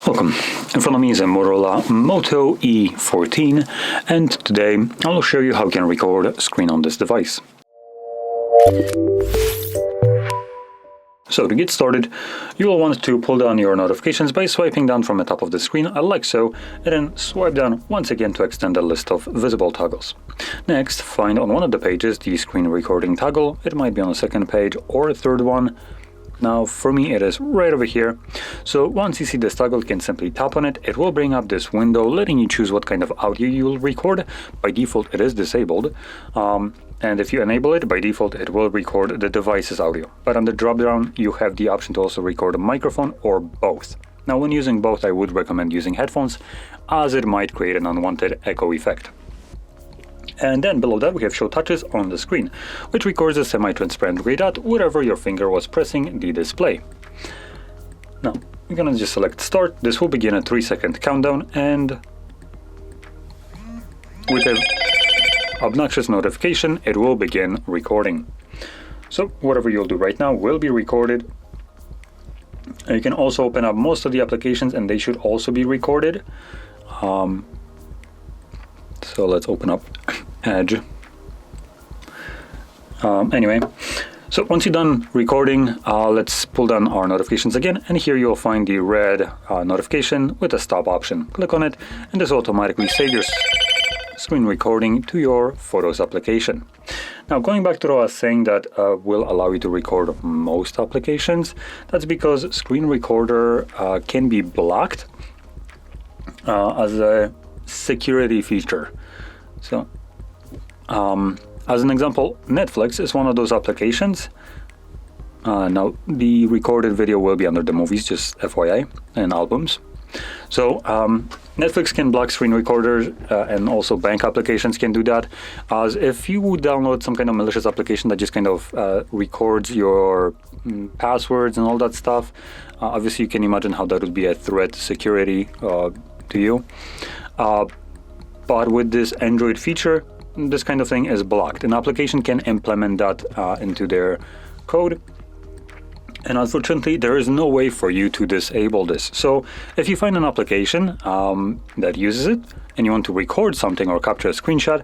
Welcome. In front of me is a Motorola Moto E14, and today I'll show you how you can record a screen on this device. So to get started, you will want to pull down your notifications by swiping down from the top of the screen, like so, and then swipe down once again to extend the list of visible toggles. Next, find on one of the pages the screen recording toggle. It might be on the second page or a third one. Now for me it is right over here. So once you see this toggle, you can simply tap on it. It will bring up this window letting you choose what kind of audio you will record. By default it is disabled, and if you enable it, by default it will record the device's audio. But on the drop down you have the option to also record a microphone or both. Now when using both, I would recommend using headphones, as it might create an unwanted echo effect. And then below that we have show touches on the screen, which records a semi-transparent gray dot wherever your finger was pressing the display. Now we're gonna just select start. This will begin a 3-second countdown, and with an obnoxious notification it will begin recording. So whatever you'll do right now will be recorded. And you can also open up most of the applications and they should also be recorded. So let's open up Edge. Anyway, so once you're done recording, let's pull down our notifications again, and here you'll find the red notification with a stop option. Click on it and this will automatically save your screen recording to your Photos application. Now going back to what I was saying that will allow you to record most applications, that's because screen recorder can be blocked as a security feature. So as an example, Netflix is one of those applications. Now the recorded video will be under the movies, just FYI, and albums. So Netflix can block screen recorders, and also bank applications can do that. As if you would download some kind of malicious application that just kind of records your passwords and all that stuff, obviously you can imagine how that would be a threat to security to you. But with this Android feature, this kind of thing is blocked. An application can implement that into their code, and unfortunately there is no way for you to disable this. So if you find an application that uses it and you want to record something or capture a screenshot,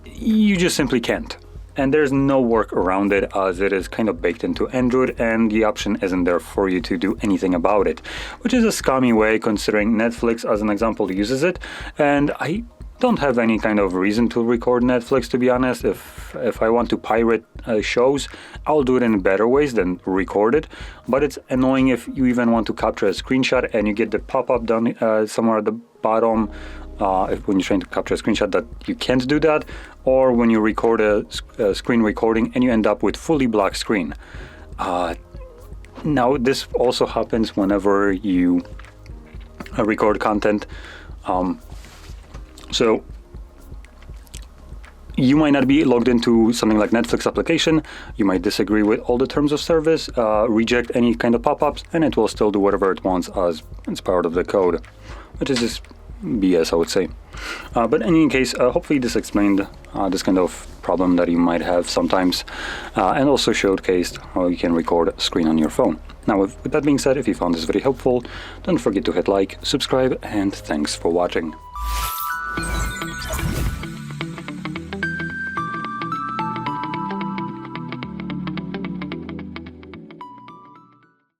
you just simply can't. And there's no work around it, as it is kind of baked into Android and the option isn't there for you to do anything about it, which is a scummy way considering Netflix, as an example, uses it. And I don't have any kind of reason to record Netflix, to be honest. If I want to pirate shows, I'll do it in better ways than record it. But it's annoying if you even want to capture a screenshot and you get the pop-up down somewhere at the bottom when you're trying to capture a screenshot that you can't do that, or when you record a screen recording and you end up with fully black screen. Now this also happens whenever you record content. So you might not be logged into something like Netflix application, you might disagree with all the terms of service, reject any kind of pop-ups, and it will still do whatever it wants as it's part of the code, which is just BS, I would say. But in any case, hopefully this explained this kind of problem that you might have sometimes, and also showcased how you can record a screen on your phone. Now with that being said, if you found this video helpful, don't forget to hit like, subscribe, and thanks for watching.